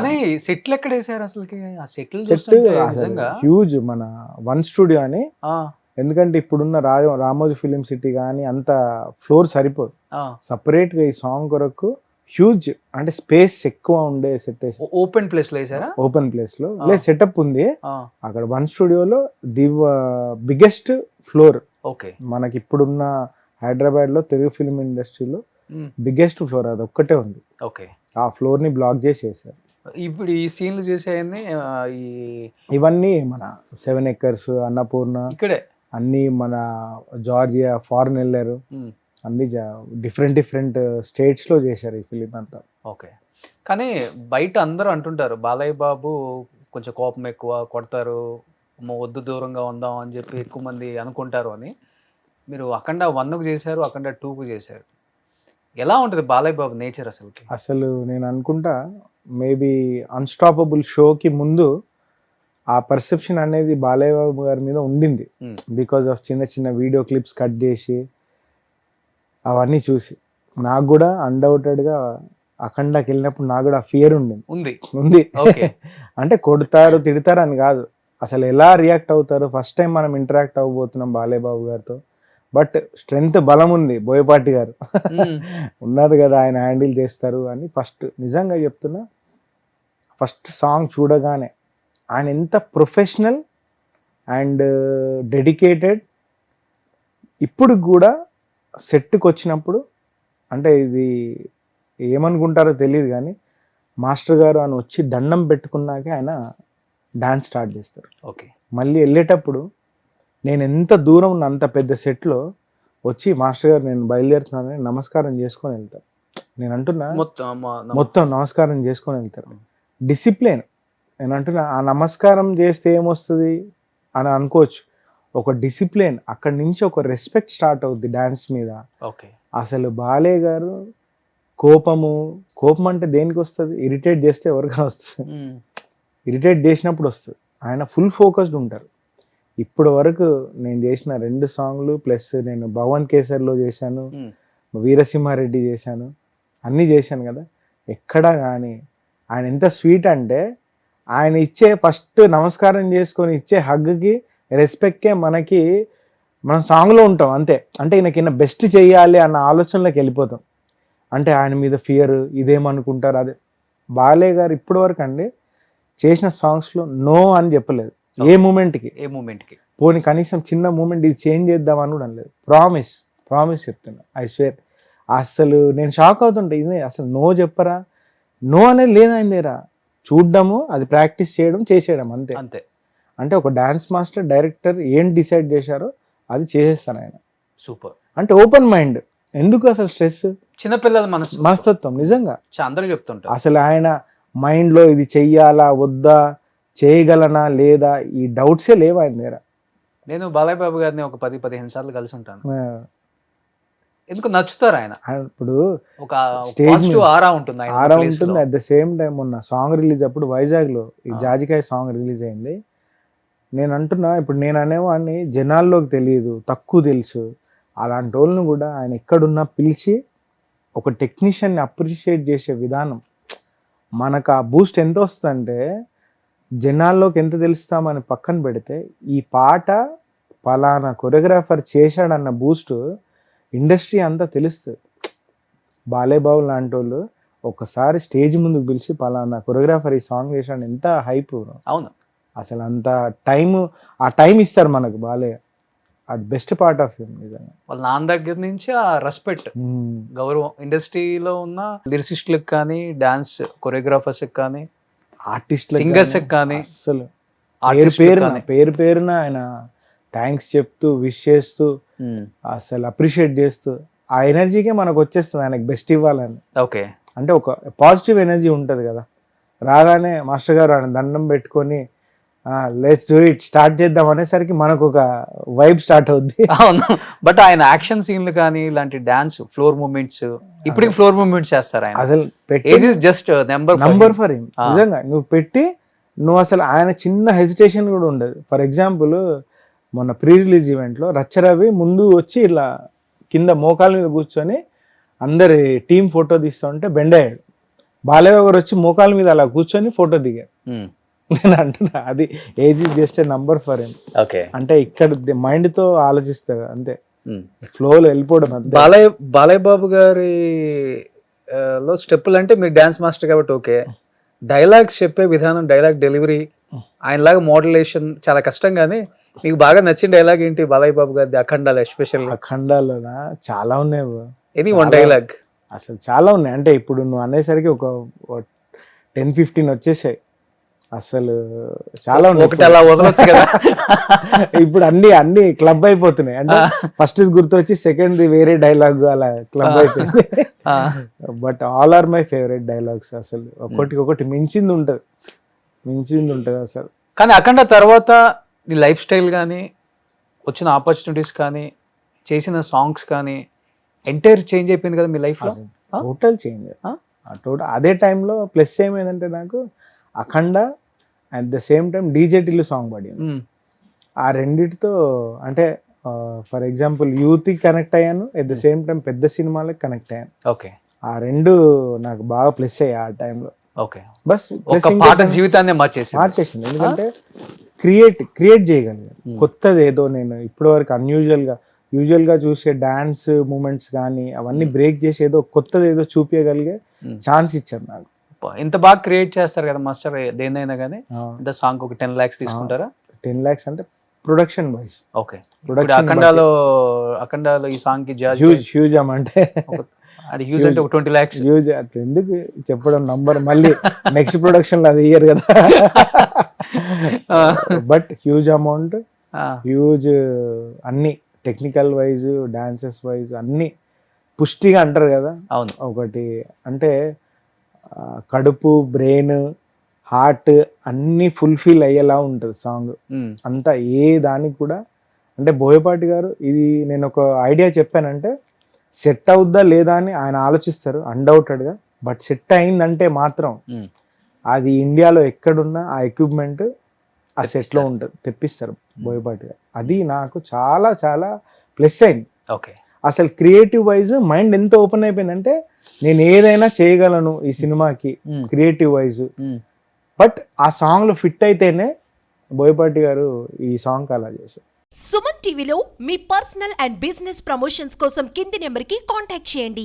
కానీ సెట్లు ఎక్కడ వేసారు అసలుకి? ఆ సెట్లు సెట్ చూస్తుంటే నిజంగా హ్యూజ్ మన వన్ స్టూడియో అని. ఆ, ఎందుకంటే ఇప్పుడున్న రామోజీ ఫిలిం సిటీ కానీ అంత ఫ్లోర్ సరిపోదు. ఆ. సపరేట్గా ఈ సాంగ్ కొరకు హ్యూజ్ అంటే స్పేస్ ఎక్కువ ఉండే సెట్ వేసి ఓపెన్ ప్లేస్ లో వేసారా? ఓపెన్ ప్లేస్ లో ఆ. సెటప్ ఉంది ఆ, అక్కడ వన్ స్టూడియోలో. The biggest floor okay. మనకి ఇప్పుడున్న హైదరాబాద్ లో తెలుగు ఫిలిం ఇండస్ట్రీలో ఉమ్, బిగ్గెస్ట్ ఫ్లోర్ అది ఒక్కటే ఉంది. ఓకే. ఆ ఫ్లోర్ ని బ్లాక్ చేసేసారు. ఇప్పుడు ఈ సీన్లు చేసేయన్ని ఈ ఇవన్నీ మన 7 ఎకర్స్, అన్నపూర్ణ, ఇక్కడే. అన్నీ మన జార్జియా, ఫారెన్ వెళ్ళారు. ఉమ్, అన్ని డిఫరెంట్ స్టేట్స్ లో చేశారు ఈ ఫిలిం అంతా. ఓకే. కానీ బయట అందరూ అంటుంటారు బాలయ్య బాబు కొంచెం కోపం ఎక్కువ, కొడతారు, వద్దు దూరంగా ఉందాం అని చెప్పి ఎక్కువ మంది అనుకుంటారు అని. మీరు అఖండ 1కు చేశారు, అఖండ 2కు చేశారు. ఎలా ఉంటుంది బాలయ్య బాబు నేచర్ అసలుకి? అసలు నేను అనుకుంటా మేబీ అన్స్టాపబుల్ షోకి ముందు ఆ పర్సెప్షన్ అనేది బాలయ్య బాబు గారి మీద ఉండింది. Hmm. బికాజ్ ఆఫ్ చిన్న చిన్న వీడియో క్లిప్స్ కట్ చేసి అవన్నీ చూసి నాకు కూడా అన్డౌటెడ్గా అఖండాకి వెళ్ళినప్పుడు నాకు కూడా ఫియర్ ఉంది. ఉంది. ఓకే. అంటే కొడతారు తిడతారు అని కాదు, అసలు ఎలా రియాక్ట్ అవుతారు. ఫస్ట్ టైం మనం ఇంటరాక్ట్ అవ్వబోతున్నాం బాలయ్య బాబు గారితో. బట్ స్ట్రెంగ్త్ బలం ఉంది బోయపాటి గారు. ఉన్నారు కదా, ఆయన హ్యాండిల్ చేస్తారు అని ఫస్ట్ నిజంగా చెప్తున్నా. ఫస్ట్ సాంగ్ చూడగానే ఆయన ఎంత ప్రొఫెషనల్ అండ్ డెడికేటెడ్. ఇప్పుడు కూడా సెట్కి వచ్చినప్పుడు అంటే ఇది ఏమనుకుంటారో తెలియదు కానీ మాస్టర్ గారు అని వచ్చి దండం పెట్టుకున్నాకే ఆయన డాన్స్ స్టార్ట్ చేస్తారు. ఓకే. మళ్ళీ వెళ్ళేటప్పుడు నేను ఎంత దూరం ఉన్న అంత పెద్ద సెట్లో వచ్చి మాస్టర్ గారు నేను బయలుదేరుతున్నానని నమస్కారం చేసుకొని వెళ్తారు. నేను అంటున్నా మొత్తం నమస్కారం చేసుకొని వెళ్తారు. డిసిప్లిన్. నేను అంటున్నా ఆ నమస్కారం చేస్తే ఏమొస్తుంది అని అనుకోవచ్చు. ఒక డిసిప్లిన్, అక్కడి నుంచి ఒక రెస్పెక్ట్ స్టార్ట్ అవుద్ది డాన్స్ మీద. ఓకే. అసలు బాలయ్య గారు కోపం అంటే దేనికి వస్తుంది? ఇరిటేట్ చేస్తే ఎవరికైనా వస్తుంది. ఇరిటేట్ చేసినప్పుడు వస్తుంది. ఆయన ఫుల్ ఫోకస్డ్ ఉంటారు. ఇప్పుడు వరకు నేను చేసిన 2 సాంగ్లు ప్లస్ నేను భవన్ కేసర్లో చేశాను, వీరసింహారెడ్డి చేశాను, అన్నీ చేశాను కదా. ఎక్కడా కానీ ఆయన ఎంత స్వీట్ అంటే ఆయన ఇచ్చే ఫస్ట్ నమస్కారం చేసుకొని ఇచ్చే హగ్కి రెస్పెక్ట్కే మనం సాంగ్లో ఉంటాం అంతే. అంటే ఈయన బెస్ట్ చెయ్యాలి అన్న ఆలోచనలోకి వెళ్ళిపోతాం. అంటే ఆయన మీద ఫియర్, ఇదేమనుకుంటారు అదే. బాలయ్య గారు ఇప్పటి వరకు అండి చేసిన సాంగ్స్లో నో అని చెప్పలేదు ఏ మూమెంట్కి. పోనీ కనీసం చిన్న మూమెంట్ ఇది చేంజ్ చేద్దామని కూడా అనలేదు. ప్రామిస్ చెప్తున్నా, ఐ స్వేర్. అసలు నేను షాక్ అవుతుంటా, ఇది అసలు నో చెప్పరా? నో అనేది లేదా ఆయన దగ్గర. చూడడము, అది ప్రాక్టీస్ చేయడం, చేసేయడం అంతే. అంటే ఒక డాన్స్ మాస్టర్, డైరెక్టర్ ఏం డిసైడ్ చేశారో అది చేసేస్తాను ఆయన. సూపర్. అంటే ఓపెన్ మైండ్. ఎందుకు అసలు స్ట్రెస్? చిన్నపిల్లల మనస్తత్వం నిజంగా అందరూ చెప్తుంటారు. అసలు ఆయన మైండ్లో ఇది చెయ్యాలా వద్దా, చేయగలనా లేదా, ఈ డౌట్సే లేవు ఆయన దగ్గర. నేను బాలయ్య బాబు గారిని ఒక 10-15 సార్లు కలిసి ఉంటాను. ఎందుకు నచ్చుతారు ఆయన? ఇప్పుడు ఒక పాజిటివ్ ఆరా ఉంటుంది. అట్ ద సేమ్ టైం మొన్న సాంగ్ రిలీజ్ అప్పుడు వైజాగ్లో ఈ జాజికాయ సాంగ్ రిలీజ్ అయింది. నేను అంటున్నా, ఇప్పుడు నేను అనేవాడిని జనాల్లోకి తెలియదు, తక్కువ తెలుసు, అలాంటి వాళ్ళని కూడా ఆయన ఎక్కడున్నా పిలిచి ఒక టెక్నీషియన్ని అప్రిషియేట్ చేసే విధానం. మనకు ఆ బూస్ట్ ఎంత వస్తుందంటే జనాల్లోకి ఎంత తెలుస్తామని పక్కన పెడితే ఈ పాట పలానా కొరియోగ్రాఫర్ చేశాడన్న బూస్ట్ ఇండస్ట్రీ అంతా తెలుస్తుంది. బాలయ్య బాబు లాంటి వాళ్ళు ఒకసారి స్టేజ్ ముందుకు పిలిచి పలానా కొరియోగ్రాఫర్ ఈ సాంగ్ చేశాడు, ఎంత హైప్. అవును, అసలు అంత ఆ టైం ఇస్తారు మనకు బాలయ్య. అది బెస్ట్ పార్ట్ ఆఫ్ హిమ్ నిజంగా. వాళ్ళ నాన్న దగ్గర నుంచి ఆ రెస్పెక్ట్, గౌరవం ఇండస్ట్రీలో ఉన్న లిరిసిస్టులకు కానీ, డాన్స్ కొరియోగ్రాఫర్స్కి కానీ, ఆర్టిస్టులు, సింగర్స్కి కానీ అసలు పేరు పేరున ఆయన థ్యాంక్స్ చెప్తూ, విష్ చేస్తూ, అసలు అప్రిషియేట్ చేస్తూ, ఆ ఎనర్జీకే మనకు వచ్చేస్తుంది ఆయనకు బెస్ట్ ఇవ్వాలని. ఓకే. అంటే ఒక పాజిటివ్ ఎనర్జీ ఉంటుంది కదా. రాగానే మాస్టర్ గారు ఆయన దండం పెట్టుకొని లెట్స్ డూ ఇట్ స్టార్ట్ చేద్దాం అనేసరికి మనకు ఒక వైబ్ స్టార్ట్ అవుద్ది. అవును. బట్ ఆయన యాక్షన్ సీన్లు కానీ ఇలాంటి డాన్స్ ఫ్లోర్ మూమెంట్స్, ఇప్పటికి ఫ్లోర్ మూమెంట్స్ చేస్తారు ఆయన. అసలు జస్ట్ నంబర్ ఫర్ హిమ్. నిజంగా నువ్వు అసలు ఆయన చిన్న హెసిటేషన్ కూడా ఉండదు. ఫర్ ఎగ్జాంపుల్ మొన్న ప్రీ రిలీజ్ ఈవెంట్లో రచ్చరవి ముందు వచ్చి ఇలా కింద మోకాల మీద కూర్చొని అందరి టీం ఫోటో తీస్తూ ఉంటే బెండ్ అయ్యాడు. బాలయ్య గారు వచ్చి మోకాల మీద అలా కూర్చొని ఫోటో దిగారు. నేను అంటున్నా అది age is just a number for him. Okay. అంటే ఇక్కడ మైండ్ తో ఆలోచిస్తారు అంతే, ఫ్లోలో వెళ్ళిపోవడం అంతే. బాలయ్య బాబు గారి లో స్టెప్పులు అంటే మీరు డాన్స్ మాస్టర్ కాబట్టి ఓకే, డైలాగ్స్ చెప్పే విధానం, డైలాగ్ డెలివరీ, ఆయనలాగా మోడ్యులేషన్ చాలా కష్టం. కానీ మీకు బాగా నచ్చిన డైలాగ్ ఏంటి బాలయ్య బాబు గారిది అఖండాలో ఎస్పెషల్? అఖండాలోనా చాలా ఉన్నాయి bro. ఇది వన్ డైలాగ్ అసలు చాలా ఉన్నాయి. అంటే ఇప్పుడు నువ్వు అనేసరికి ఒక 10-15 వచ్చేసాయి. అసలు చాలా ఉన్నాయి. ఒకటి అలా వదలొచ్చు కదా. ఇప్పుడు అన్ని క్లబ్ అయిపోతున్నాయి. అంటే ఫస్ట్ గుర్తు వచ్చి సెకండ్ వేరే డైలాగ్ అలా క్లబ్ అయిపోయింది. But all are my favourite dialogues. అసలు ఒకటి మించింది ఉంటది అసలు. కానీ అఖండ తర్వాత నీ లైఫ్ స్టైల్ కానీ, వచ్చిన ఆపర్చునిటీస్ కానీ, చేసిన సాంగ్స్ కానీ ఎంటైర్ చేంజ్ అయిపోయింది కదా మీ లైఫ్లో. Total change. టోటల్ అదే టైంలో ప్లస్ ఏమైందంటే నాకు Akhanda at the same time DJ Tillu song పడింది. ఆ రెండిటితో అంటే ఫర్ ఎగ్జాంపుల్ యూత్కి కనెక్ట్ అయ్యాను, అట్ ద సేమ్ టైం పెద్ద సినిమాలకు కనెక్ట్ అయ్యాను. ఓకే. ఆ రెండు నాకు బాగా ప్లస్ అయ్యాయి ఆ టైంలో. ఓకే. బస్ ఒక పాట జీవితాన్ని మార్చేసింది. ఎందుకంటే క్రియేట్ చేయగలిగాను కొత్తది ఏదో. నేను ఇప్పటి వరకు యూజువల్ గా చూసే డాన్స్ మూమెంట్స్ కానీ అవన్నీ బ్రేక్ చేసి ఏదో కొత్తది ఏదో చూపించగలిగే ఛాన్స్ ఇచ్చారు నాకు. ఇంత బాగా క్రియేట్ చేస్తారు కదా మాస్టర్ దేన్నైనా కానీ. ఇంత సాంగ్ ఒక 10 lakhs తీసుకుంటారా? 10 lakhs అంటే ప్రొడక్షన్ వైస్. ఓకే. అఖండాలో ఈ సాంగ్ కి హ్యూజ్ అంటే అది హ్యూజ్ అంటే ఒక 20 lakhs. హ్యూజ్ అట్లా ఎందుకు చెప్పడం నంబర్, మళ్ళీ నెక్స్ట్ ప్రొడక్షన్ లో అది ఇయ్యరు కదా. బట్ హ్యూజ్ అమౌంట్, హ్యూజ్ అన్ని టెక్నికల్ వైజ్, డాన్సెస్ వైజ్ అన్ని పుష్టిగా అంటారు కదా. అవును. ఒకటి అంటే కడుపు, బ్రెయిన్, హార్ట్ అన్ని ఫుల్ఫిల్ అయ్యేలా ఉంటుంది సాంగ్ అంతా. ఏ దానికి కూడా అంటే బోయపాటి గారు ఇది నేను ఒక ఐడియా చెప్పానంటే సెట్ అవుద్దా లేదా అని ఆయన ఆలోచిస్తారు అన్డౌటెడ్గా. బట్ సెట్ అయిందంటే మాత్రం అది ఇండియాలో ఎక్కడున్నా ఆ ఎక్విప్మెంట్ ఆ సెట్లో ఉంటుంది, తెప్పిస్తారు బోయపాటి గారు. అది నాకు చాలా చాలా ప్లస్ అయింది. ఓకే. అసలు క్రియేటివ్ వైజ్ మైండ్ ఎంత ఓపెన్ అయిపోయిందంటే నేను ఏదైనా చేయగలను ఈ సినిమాకి క్రియేటివ్ వైజ్. బట్ ఆ సాంగ్ లో ఫిట్ అయితేనే బోయపాటి గారు ఈ సాంగ్ అలా చేశారు. సుమన్ టీవీలో మీ పర్సనల్ అండ్ బిజినెస్ ప్రమోషన్స్ కోసం కింది నెంబర్కి కాంటాక్ట్ చేయండి.